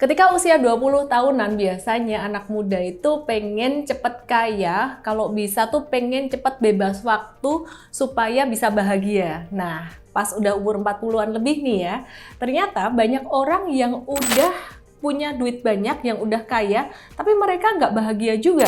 Ketika usia 20 tahunan, biasanya anak muda itu pengen cepet kaya, kalau bisa tuh pengen cepet bebas waktu supaya bisa bahagia. Nah, pas udah umur 40-an lebih nih ya, ternyata banyak orang yang udah punya duit banyak, yang udah kaya, tapi mereka nggak bahagia juga.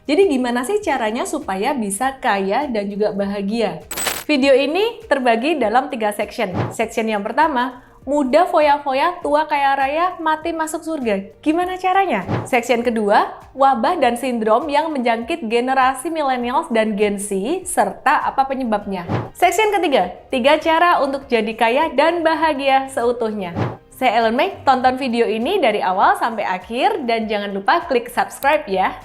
Jadi gimana sih caranya supaya bisa kaya dan juga bahagia? Video ini terbagi dalam 3 section. Section yang pertama, muda foya-foya, tua kaya raya, mati masuk surga. Gimana caranya? Section kedua, wabah dan sindrom yang menjangkit generasi millennials dan Gen Z, serta apa penyebabnya. Section ketiga, 3 cara untuk jadi kaya dan bahagia seutuhnya. Saya Ellen May, tonton video ini dari awal sampai akhir dan jangan lupa klik subscribe ya.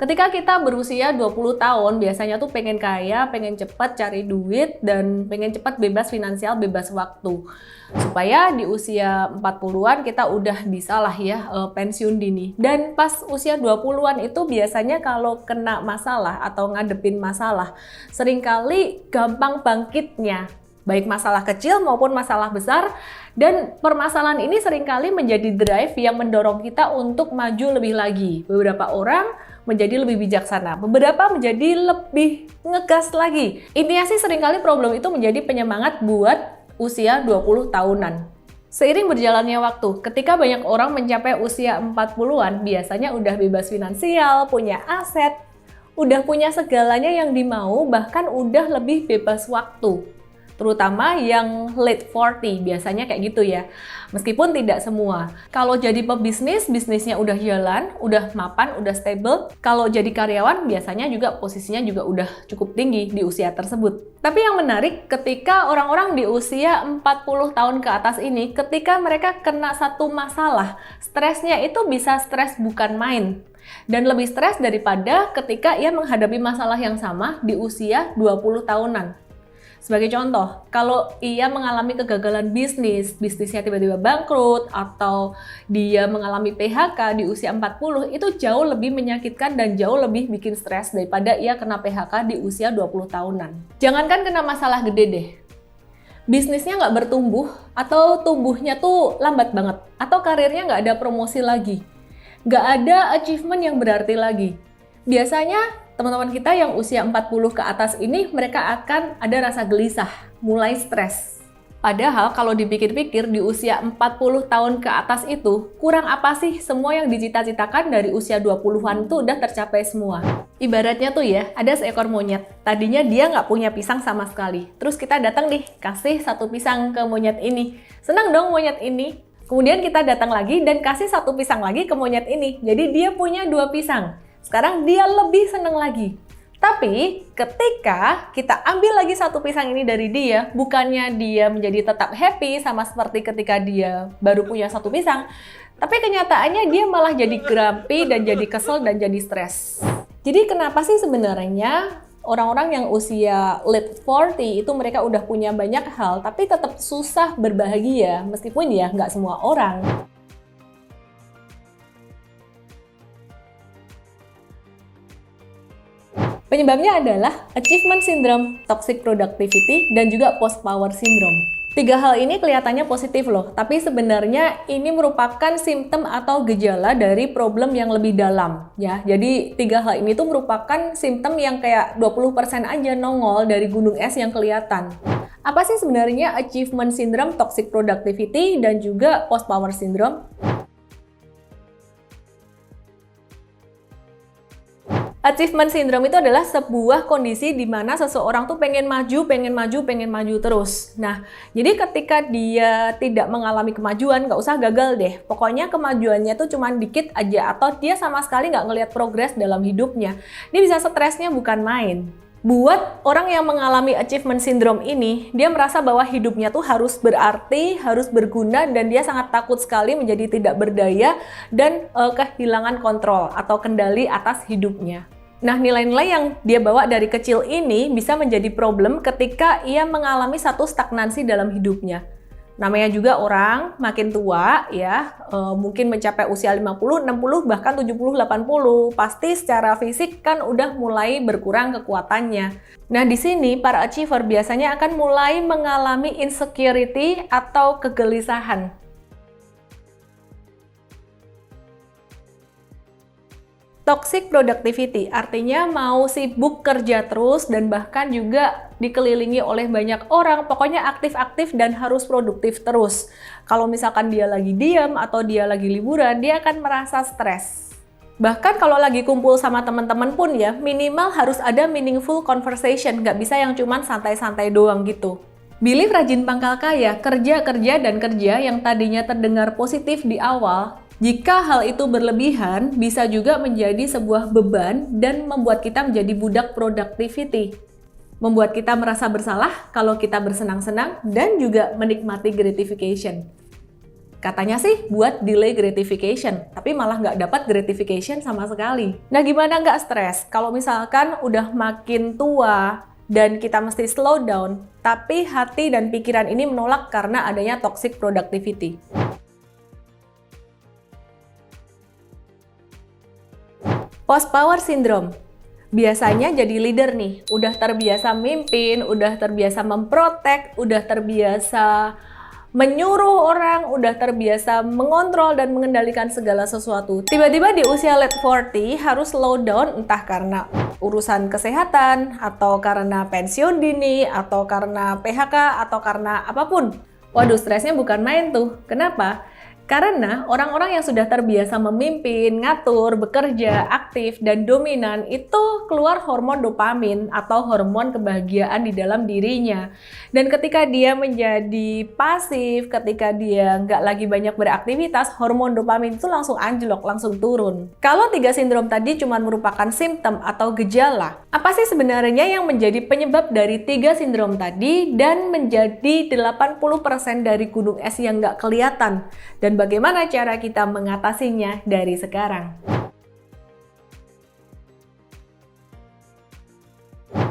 Ketika kita berusia 20 tahun, biasanya tuh pengen kaya, pengen cepat cari duit, dan pengen cepat bebas finansial, bebas waktu. Supaya di usia 40-an kita udah bisa lah ya pensiun dini. Dan pas usia 20-an itu biasanya kalau kena masalah atau ngadepin masalah, seringkali gampang bangkitnya. Baik masalah kecil maupun masalah besar, dan permasalahan ini seringkali menjadi drive yang mendorong kita untuk maju lebih lagi. Beberapa orang menjadi lebih bijaksana, beberapa menjadi lebih ngegas lagi. Intinya sih seringkali problem itu menjadi penyemangat buat usia 20 tahunan. Seiring berjalannya waktu, ketika banyak orang mencapai usia 40-an, biasanya udah bebas finansial, punya aset, udah punya segalanya yang dimau, bahkan udah lebih bebas waktu. Terutama yang late 40, biasanya kayak gitu ya. Meskipun tidak semua. Kalau jadi pebisnis, bisnisnya udah jalan, udah mapan, udah stable. Kalau jadi karyawan, biasanya juga posisinya juga udah cukup tinggi di usia tersebut. Tapi yang menarik, ketika orang-orang di usia 40 tahun ke atas ini, ketika mereka kena satu masalah, stresnya itu bisa stres bukan main. Dan lebih stres daripada ketika ia menghadapi masalah yang sama di usia 20 tahunan. Sebagai contoh, kalau ia mengalami kegagalan bisnisnya tiba-tiba bangkrut, atau dia mengalami PHK di usia 40, itu jauh lebih menyakitkan dan jauh lebih bikin stres daripada ia kena PHK di usia 20 tahunan. Jangankan kena masalah gede deh, bisnisnya nggak bertumbuh, atau tumbuhnya tuh lambat banget, atau karirnya nggak ada promosi lagi, nggak ada achievement yang berarti lagi. Biasanya teman-teman kita yang usia 40 ke atas ini, mereka akan ada rasa gelisah, mulai stres. Padahal kalau dipikir-pikir di usia 40 tahun ke atas itu, kurang apa sih semua yang dicita-citakan dari usia 20-an tuh udah tercapai semua. Ibaratnya tuh ya, ada seekor monyet. Tadinya dia nggak punya pisang sama sekali. Terus kita datang nih, kasih 1 pisang ke monyet ini. Senang dong monyet ini. Kemudian kita datang lagi dan kasih 1 pisang lagi ke monyet ini. Jadi dia punya 2 pisang. Sekarang dia lebih senang lagi. Tapi ketika kita ambil lagi 1 pisang ini dari dia, bukannya dia menjadi tetap happy sama seperti ketika dia baru punya 1 pisang, tapi kenyataannya dia malah jadi grumpy dan jadi kesel dan jadi stres. Jadi kenapa sih sebenarnya orang-orang yang usia late 40 itu mereka udah punya banyak hal tapi tetap susah berbahagia, meskipun ya nggak semua orang. Penyebabnya adalah achievement syndrome, toxic productivity, dan juga post-power syndrome. 3 hal ini kelihatannya positif loh, tapi sebenarnya ini merupakan simptom atau gejala dari problem yang lebih dalam. Ya, jadi 3 hal ini tuh merupakan simptom yang kayak 20% aja nongol dari gunung es yang kelihatan. Apa sih sebenarnya achievement syndrome, toxic productivity, dan juga post-power syndrome? Achievement syndrome itu adalah sebuah kondisi di mana seseorang tuh pengen maju terus. Nah, jadi ketika dia tidak mengalami kemajuan, nggak usah gagal deh. Pokoknya kemajuannya tuh cuma dikit aja, atau dia sama sekali nggak ngelihat progres dalam hidupnya. Dia bisa stresnya bukan main. Buat orang yang mengalami achievement syndrome ini, dia merasa bahwa hidupnya tuh harus berarti, harus berguna, dan dia sangat takut sekali menjadi tidak berdaya dan kehilangan kontrol atau kendali atas hidupnya. Nah, nilai-nilai yang dia bawa dari kecil ini bisa menjadi problem ketika ia mengalami satu stagnansi dalam hidupnya. Namanya juga orang makin tua ya, mungkin mencapai usia 50, 60, bahkan 70, 80. Pasti secara fisik kan udah mulai berkurang kekuatannya. Nah, di sini para achiever biasanya akan mulai mengalami insecurity atau kegelisahan. Toxic productivity artinya mau sibuk kerja terus dan bahkan juga dikelilingi oleh banyak orang, pokoknya aktif-aktif dan harus produktif terus. Kalau misalkan dia lagi diam atau dia lagi liburan, dia akan merasa stres. Bahkan kalau lagi kumpul sama teman-teman pun ya, minimal harus ada meaningful conversation, nggak bisa yang cuman santai-santai doang gitu. Billy rajin pangkal kaya, kerja yang tadinya terdengar positif di awal, jika hal itu berlebihan, bisa juga menjadi sebuah beban dan membuat kita menjadi budak productivity. Membuat kita merasa bersalah kalau kita bersenang-senang dan juga menikmati gratification. Katanya sih buat delay gratification, tapi malah nggak dapat gratification sama sekali. Nah, gimana nggak stres? Kalau misalkan udah makin tua dan kita mesti slow down, tapi hati dan pikiran ini menolak karena adanya toxic productivity. Post-power syndrome. Biasanya jadi leader nih, udah terbiasa mimpin, udah terbiasa memprotek, udah terbiasa menyuruh orang, udah terbiasa mengontrol dan mengendalikan segala sesuatu. Tiba-tiba di usia late 40 harus slow down, entah karena urusan kesehatan, atau karena pensiun dini, atau karena PHK, atau karena apapun. Waduh, stresnya bukan main tuh. Kenapa? Karena orang-orang yang sudah terbiasa memimpin, ngatur, bekerja, aktif, dan dominan itu keluar hormon dopamin atau hormon kebahagiaan di dalam dirinya. Dan ketika dia menjadi pasif, ketika dia nggak lagi banyak beraktivitas, hormon dopamin itu langsung anjlok, langsung turun. Kalau 3 sindrom tadi cuma merupakan simptom atau gejala, apa sih sebenarnya yang menjadi penyebab dari 3 sindrom tadi dan menjadi 80% dari gunung es yang nggak kelihatan? Dan bagaimana cara kita mengatasinya dari sekarang?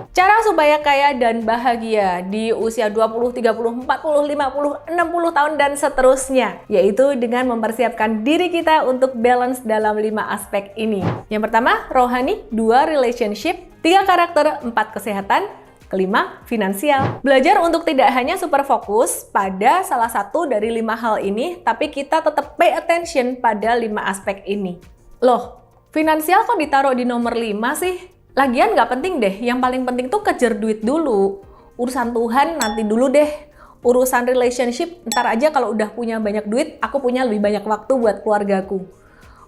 Cara supaya kaya dan bahagia di usia 20, 30, 40, 50, 60 tahun dan seterusnya, yaitu dengan mempersiapkan diri kita untuk balance dalam 5 aspek ini. Yang pertama, rohani, 2 relationship, 3 karakter, 4 kesehatan, kelima, finansial. Belajar untuk tidak hanya super fokus pada salah satu dari 5 hal ini, tapi kita tetap pay attention pada 5 aspek ini. Loh, finansial kok ditaruh di nomor 5 sih? Lagian nggak penting deh, yang paling penting tuh kejar duit dulu. Urusan Tuhan nanti dulu deh. Urusan relationship, ntar aja kalau udah punya banyak duit, aku punya lebih banyak waktu buat keluargaku.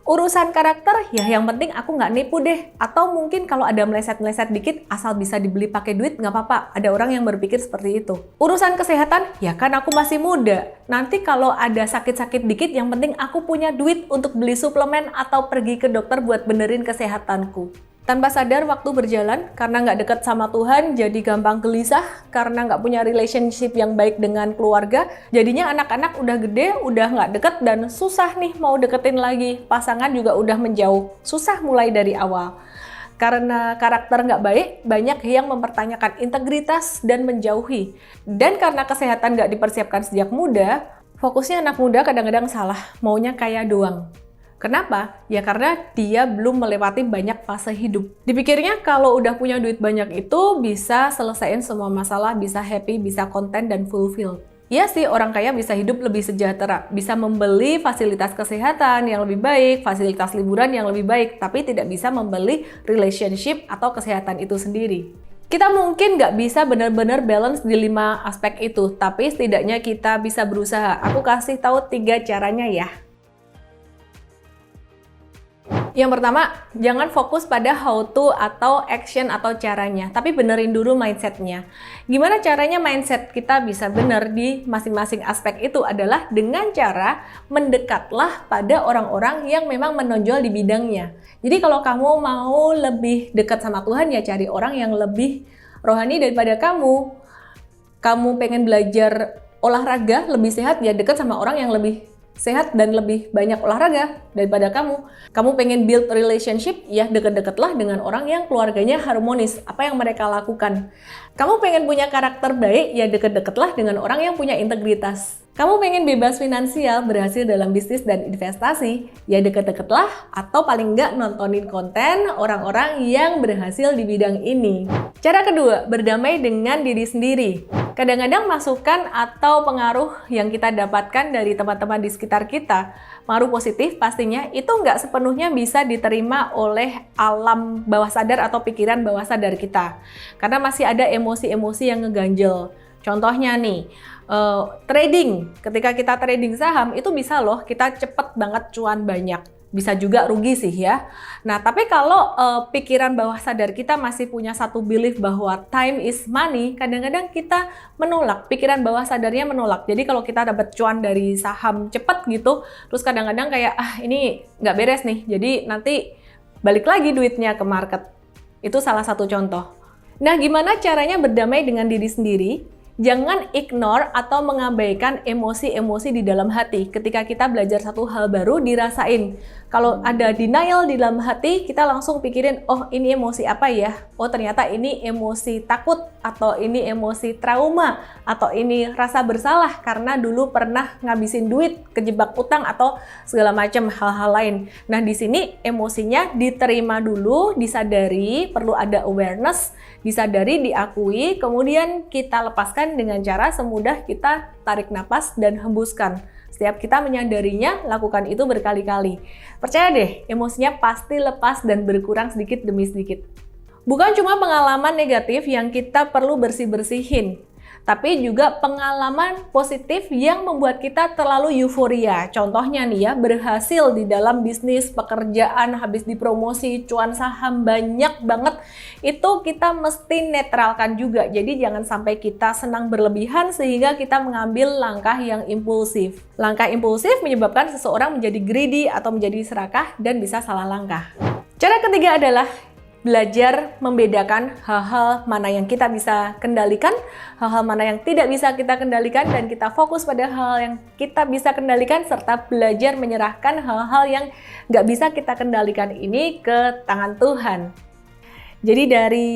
Urusan karakter, ya yang penting aku nggak nipu deh. Atau mungkin kalau ada meleset-meleset dikit, asal bisa dibeli pakai duit, nggak apa-apa. Ada orang yang berpikir seperti itu. Urusan kesehatan, ya kan aku masih muda. Nanti kalau ada sakit-sakit dikit, yang penting aku punya duit untuk beli suplemen atau pergi ke dokter buat benerin kesehatanku. Tanpa sadar waktu berjalan, karena nggak dekat sama Tuhan, jadi gampang gelisah, karena nggak punya relationship yang baik dengan keluarga, jadinya anak-anak udah gede, udah nggak deket, dan susah nih mau deketin lagi. Pasangan juga udah menjauh, susah mulai dari awal. Karena karakter nggak baik, banyak yang mempertanyakan integritas dan menjauhi. Dan karena kesehatan nggak dipersiapkan sejak muda, fokusnya anak muda kadang-kadang salah, maunya kaya doang. Kenapa? Ya karena dia belum melewati banyak fase hidup. Dipikirnya kalau udah punya duit banyak itu bisa selesaiin semua masalah, bisa happy, bisa konten dan fulfill. Iya sih, orang kaya bisa hidup lebih sejahtera, bisa membeli fasilitas kesehatan yang lebih baik, fasilitas liburan yang lebih baik, tapi tidak bisa membeli relationship atau kesehatan itu sendiri. Kita mungkin nggak bisa benar-benar balance di 5 aspek itu, tapi setidaknya kita bisa berusaha. Aku kasih tahu 3 caranya ya. Yang pertama, jangan fokus pada how to atau action atau caranya, tapi benerin dulu mindsetnya. Gimana caranya mindset kita bisa bener di masing-masing aspek itu adalah dengan cara mendekatlah pada orang-orang yang memang menonjol di bidangnya. Jadi kalau kamu mau lebih dekat sama Tuhan, ya cari orang yang lebih rohani daripada kamu. Kamu pengen belajar olahraga lebih sehat, ya dekat sama orang yang lebih sehat dan lebih banyak olahraga daripada kamu. Kamu pengen build relationship, ya deket-deketlah dengan orang yang keluarganya harmonis, apa yang mereka lakukan. Kamu pengen punya karakter baik, ya deket-deketlah dengan orang yang punya integritas. Kamu pengen bebas finansial, berhasil dalam bisnis dan investasi? Ya deket-deketlah atau paling nggak nontonin konten orang-orang yang berhasil di bidang ini. Cara kedua, berdamai dengan diri sendiri. Kadang-kadang masukan atau pengaruh yang kita dapatkan dari teman-teman di sekitar kita, pengaruh positif pastinya, itu nggak sepenuhnya bisa diterima oleh alam bawah sadar atau pikiran bawah sadar kita. Karena masih ada emosi-emosi yang ngeganjel. Contohnya nih, trading. Ketika kita trading saham, itu bisa loh kita cepet banget cuan banyak. Bisa juga rugi sih ya. Nah, tapi kalau pikiran bawah sadar kita masih punya satu belief bahwa time is money, kadang-kadang kita menolak, pikiran bawah sadarnya menolak. Jadi kalau kita dapat cuan dari saham cepet gitu, terus kadang-kadang kayak, ini nggak beres nih, jadi nanti balik lagi duitnya ke market. Itu salah satu contoh. Nah, gimana caranya berdamai dengan diri sendiri? Jangan ignore atau mengabaikan emosi-emosi di dalam hati. Ketika kita belajar satu hal baru, dirasain. Kalau ada denial di dalam hati, kita langsung pikirin, oh ini emosi apa ya? Oh ternyata ini emosi takut, atau ini emosi trauma, atau ini rasa bersalah karena dulu pernah ngabisin duit, kejebak utang, atau segala macam hal-hal lain. Nah di sini emosinya diterima dulu, disadari, perlu ada awareness, disadari, diakui, kemudian kita lepaskan dengan cara semudah kita tarik napas dan hembuskan. Setiap kita menyadarinya, lakukan itu berkali-kali. Percaya deh, emosinya pasti lepas dan berkurang sedikit demi sedikit. Bukan cuma pengalaman negatif yang kita perlu bersih-bersihin, tapi juga pengalaman positif yang membuat kita terlalu euforia. Contohnya nih ya, berhasil di dalam bisnis, pekerjaan, habis dipromosi, cuan saham banyak banget, itu kita mesti netralkan juga. Jadi jangan sampai kita senang berlebihan sehingga kita mengambil langkah yang impulsif. Langkah impulsif menyebabkan seseorang menjadi greedy atau menjadi serakah dan bisa salah langkah. Cara ketiga adalah belajar membedakan hal-hal mana yang kita bisa kendalikan, hal-hal mana yang tidak bisa kita kendalikan, dan kita fokus pada hal yang kita bisa kendalikan, serta belajar menyerahkan hal-hal yang nggak bisa kita kendalikan ini ke tangan Tuhan. Jadi dari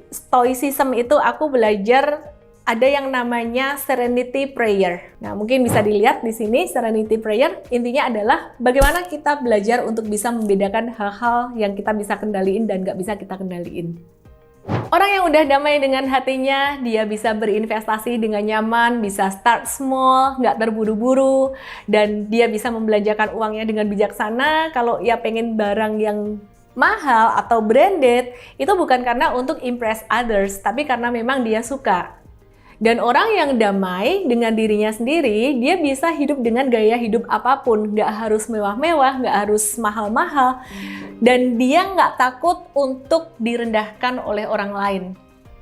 Stoicism itu aku belajar ada yang namanya Serenity Prayer. Nah, mungkin bisa dilihat di sini Serenity Prayer. Intinya adalah bagaimana kita belajar untuk bisa membedakan hal-hal yang kita bisa kendaliin dan nggak bisa kita kendaliin. Orang yang udah damai dengan hatinya, dia bisa berinvestasi dengan nyaman, bisa start small, nggak terburu-buru, dan dia bisa membelanjakan uangnya dengan bijaksana. Kalau ia pengen barang yang mahal atau branded, itu bukan karena untuk impress others, tapi karena memang dia suka. Dan orang yang damai dengan dirinya sendiri, dia bisa hidup dengan gaya hidup apapun. Nggak harus mewah-mewah, nggak harus mahal-mahal. Dan dia nggak takut untuk direndahkan oleh orang lain.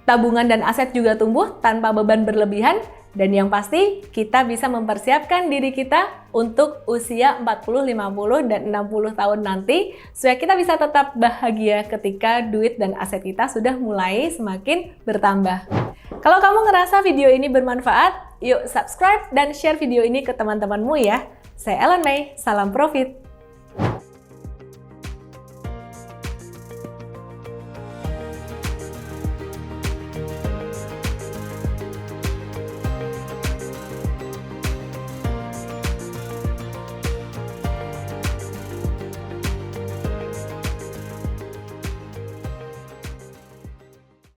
Tabungan dan aset juga tumbuh tanpa beban berlebihan. Dan yang pasti, kita bisa mempersiapkan diri kita untuk usia 40, 50, dan 60 tahun nanti, supaya kita bisa tetap bahagia ketika duit dan aset kita sudah mulai semakin bertambah. Kalau kamu ngerasa video ini bermanfaat, yuk subscribe dan share video ini ke teman-temanmu ya. Saya Ellen May, salam profit!